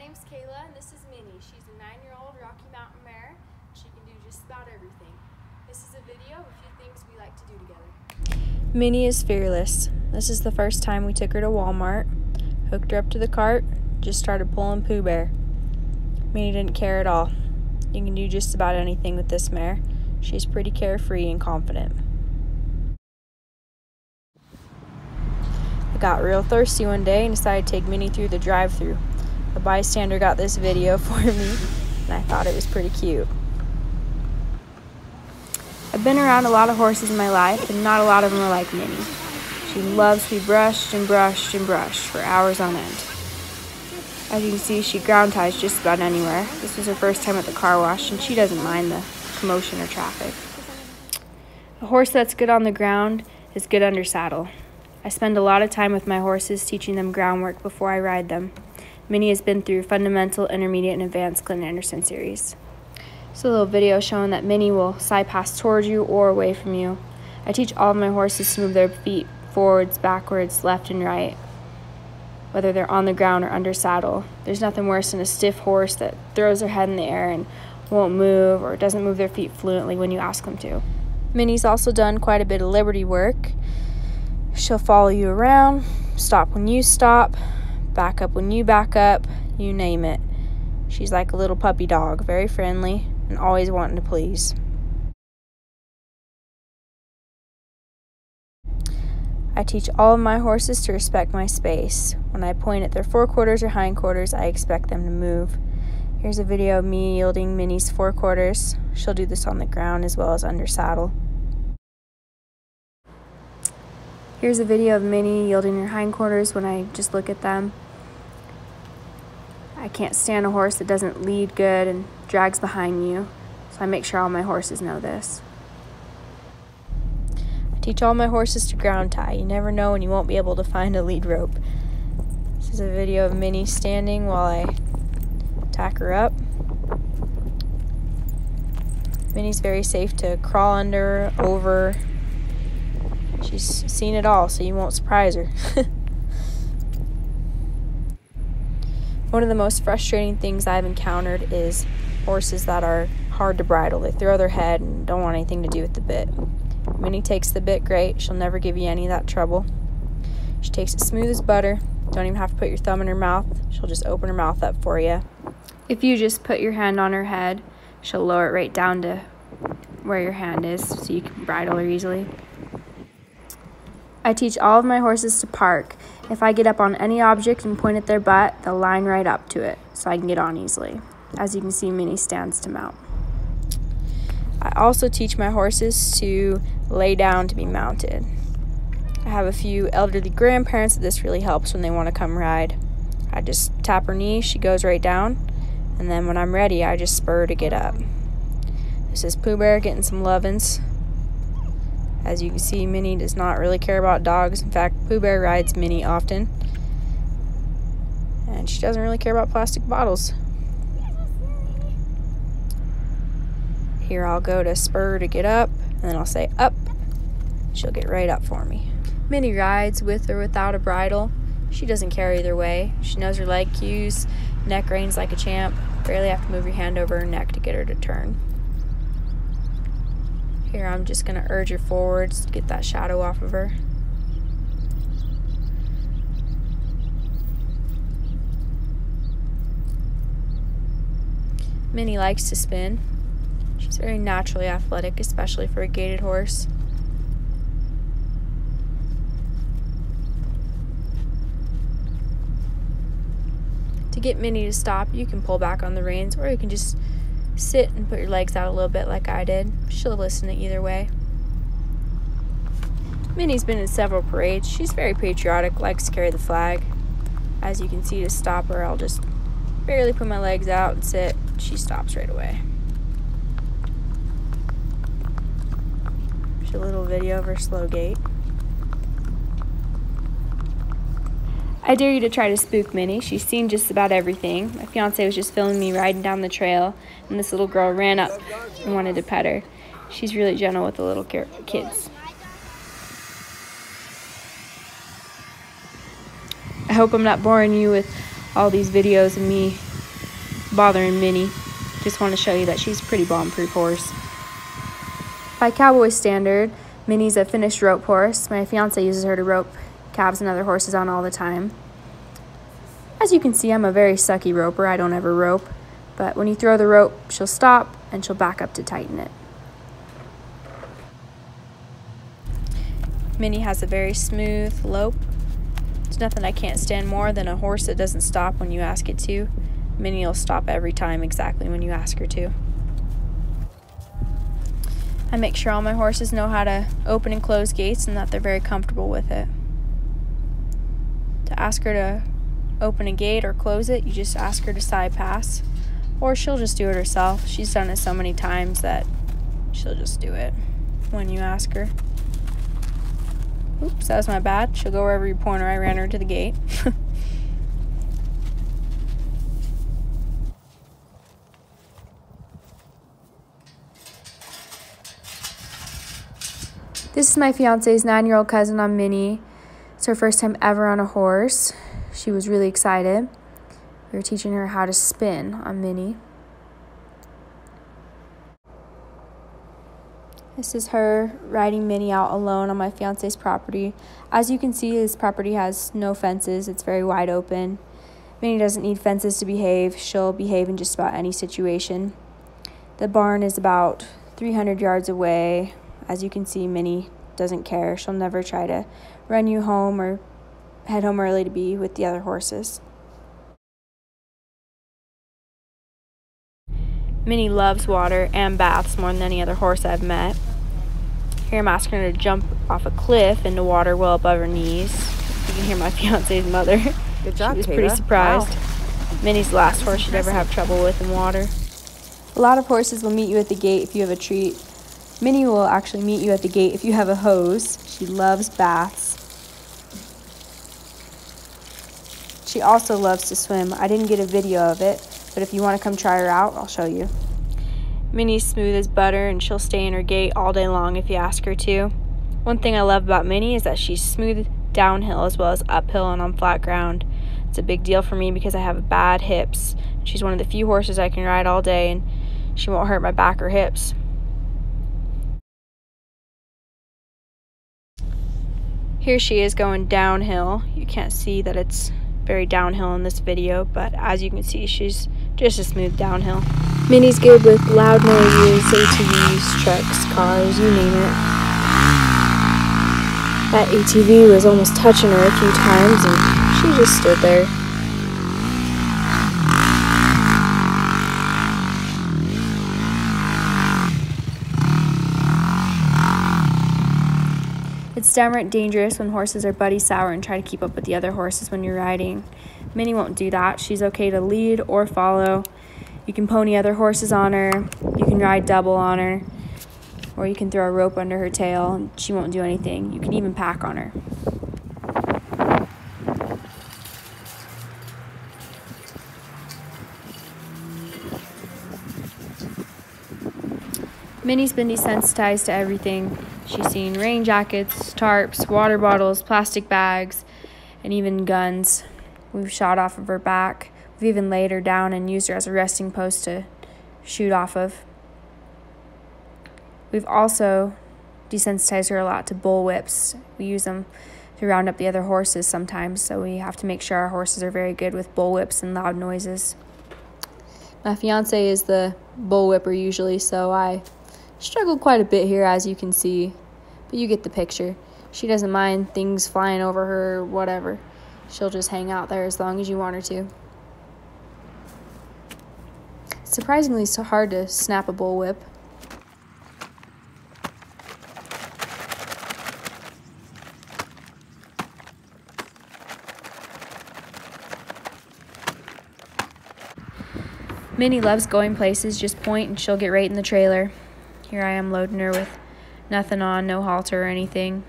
name's Kayla, and this is Minnie. She's a 9-year-old Rocky Mountain Mare. She can do just about everything. This is a video of a few things we like to do together. Minnie is fearless. This is the first time we took her to Walmart, hooked her up to the cart, just started pulling Pooh Bear. Minnie didn't care at all. You can do just about anything with this mare. She's pretty carefree and confident. I got real thirsty one day and decided to take Minnie through the drive-thru. A bystander got this video for me, and I thought it was pretty cute. I've been around a lot of horses in my life, and not a lot of them are like Minnie. She loves to be brushed and brushed and brushed for hours on end. As you can see, she ground ties just about anywhere. This was her first time at the car wash, and she doesn't mind the commotion or traffic. A horse that's good on the ground is good under saddle. I spend a lot of time with my horses teaching them groundwork before I ride them. Minnie has been through Fundamental, Intermediate, and Advanced Clinton Anderson series. It's a little video showing that Minnie will side pass towards you or away from you. I teach all of my horses to move their feet forwards, backwards, left, and right, whether they're on the ground or under saddle. There's nothing worse than a stiff horse that throws their head in the air and won't move or doesn't move their feet fluently when you ask them to. Minnie's also done quite a bit of liberty work. She'll follow you around, stop when you stop, back up when you back up, you name it. She's like a little puppy dog, very friendly and always wanting to please. I teach all of my horses to respect my space. When I point at their forequarters or hindquarters, I expect them to move. Here's a video of me yielding Minnie's forequarters. She'll do this on the ground as well as under saddle. Here's a video of Minnie yielding her hindquarters when I just look at them. I can't stand a horse that doesn't lead good and drags behind you, so I make sure all my horses know this. I teach all my horses to ground tie. You never know when you won't be able to find a lead rope. This is a video of Minnie standing while I tack her up. Minnie's very safe to crawl under, over. She's seen it all, so you won't surprise her. One of the most frustrating things I've encountered is horses that are hard to bridle. They throw their head and don't want anything to do with the bit. Minnie takes the bit great. She'll never give you any of that trouble. She takes it smooth as butter. Don't even have to put your thumb in her mouth. She'll just open her mouth up for you. If you just put your hand on her head, she'll lower it right down to where your hand is so you can bridle her easily. I teach all of my horses to park. If I get up on any object and point at their butt, they'll line right up to it so I can get on easily. As you can see, Minnie stands to mount. I also teach my horses to lay down to be mounted. I have a few elderly grandparents that this really helps when they want to come ride. I just tap her knee, she goes right down, and then when I'm ready, I just spur to get up. This is Pooh Bear getting some lovin's. As you can see, Minnie does not really care about dogs. In fact, Pooh Bear rides Minnie often. And she doesn't really care about plastic bottles. Here I'll go to spur to get up, and then I'll say up. She'll get right up for me. Minnie rides with or without a bridle. She doesn't care either way. She knows her leg cues, neck reins like a champ. Barely have to move your hand over her neck to get her to turn. Here I'm just going to urge her forwards to get that shadow off of her. Minnie likes to spin. She's very naturally athletic, especially for a gaited horse. To get Minnie to stop, you can pull back on the reins, or you can just sit and put your legs out a little bit like I did. She'll listen to either way. Minnie's been in several parades. She's very patriotic, likes to carry the flag. As you can see, to stop her, I'll just barely put my legs out and sit. She stops right away. Here's a little video of her slow gait. I dare you to try to spook Minnie. She's seen just about everything. My fiance was just filming me riding down the trail, and this little girl ran up and wanted to pet her. She's really gentle with the little kids. I hope I'm not boring you with all these videos of me bothering Minnie. Just want to show you that she's a pretty bomb-proof horse. By cowboy standard, Minnie's a finished rope horse. My fiance uses her to rope calves and other horses on all the time. As you can see, I'm a very sucky roper. I don't ever rope. But when you throw the rope, she'll stop and she'll back up to tighten it. Minnie has a very smooth lope. There's nothing I can't stand more than a horse that doesn't stop when you ask it to. Minnie will stop every time exactly when you ask her to. I make sure all my horses know how to open and close gates and that they're very comfortable with it. To ask her to open a gate or close it, you just ask her to side pass, or she'll just do it herself. She's done it so many times that she'll just do it when you ask her. Oops, that was my bad. She'll go wherever you point her. I ran her to the gate. This is my fiance's 9-year-old cousin on Minnie. It's her first time ever on a horse. She was really excited. We were teaching her how to spin on Minnie. This is her riding Minnie out alone on my fiance's property. As you can see, this property has no fences. It's very wide open. Minnie doesn't need fences to behave. She'll behave in just about any situation. The barn is about 300 yards away. As you can see, Minnie doesn't care. She'll never try to run you home or head home early to be with the other horses. Minnie loves water and baths more than any other horse I've met. Here I'm asking her to jump off a cliff into water well above her knees. You can hear my fiance's mother. Good job, She was Kayla. pretty surprised. Wow. Minnie's the last horse she'd ever have trouble with in water. A lot of horses will meet you at the gate if you have a treat. Minnie will actually meet you at the gate if you have a hose. She loves baths. She also loves to swim. I didn't get a video of it, but if you want to come try her out, I'll show you. Minnie's smooth as butter, and she'll stay in her gate all day long if you ask her to. One thing I love about Minnie is that she's smooth downhill as well as uphill and on flat ground. It's a big deal for me because I have bad hips. She's one of the few horses I can ride all day, and she won't hurt my back or hips. Here she is going downhill. You can't see that it's very downhill in this video, but as you can see, she's just a smooth downhill. Minnie's good with loud noises, ATVs, trucks, cars, you name it. That ATV was almost touching her a few times, and she just stood there. It's downright dangerous when horses are buddy sour and try to keep up with the other horses when you're riding. Minnie won't do that. She's okay to lead or follow. You can pony other horses on her, you can ride double on her, or you can throw a rope under her tail and she won't do anything. You can even pack on her. Minnie's been desensitized to everything. She's seen rain jackets, tarps, water bottles, plastic bags, and even guns. We've shot off of her back. We've even laid her down and used her as a resting post to shoot off of. We've also desensitized her a lot to bull whips. We use them to round up the other horses sometimes, so we have to make sure our horses are very good with bull whips and loud noises. My fiance is the bull whipper usually, so I struggled quite a bit here, as you can see, but you get the picture. She doesn't mind things flying over her or whatever. She'll just hang out there as long as you want her to. It's surprisingly so hard to snap a bull whip. Minnie loves going places. Just point and she'll get right in the trailer. Here I am loading her with nothing on, no halter or anything.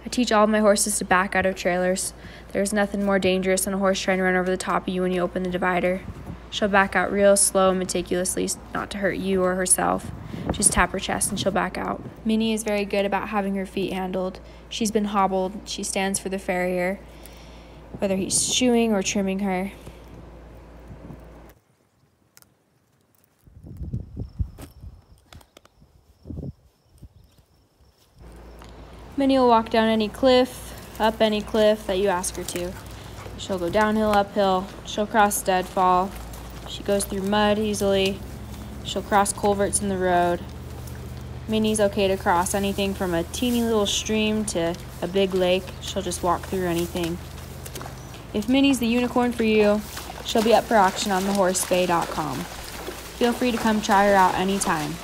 I teach all of my horses to back out of trailers. There's nothing more dangerous than a horse trying to run over the top of you when you open the divider. She'll back out real slow and meticulously, not to hurt you or herself. Just tap her chest and she'll back out. Minnie is very good about having her feet handled. She's been hobbled. She stands for the farrier, whether he's shoeing or trimming her. Minnie will walk down any cliff, up any cliff that you ask her to. She'll go downhill, uphill. She'll cross deadfall. She goes through mud easily. She'll cross culverts in the road. Minnie's okay to cross anything from a teeny little stream to a big lake. She'll just walk through anything. If Minnie's the unicorn for you, she'll be up for auction on thehorsebay.com. Feel free to come try her out anytime.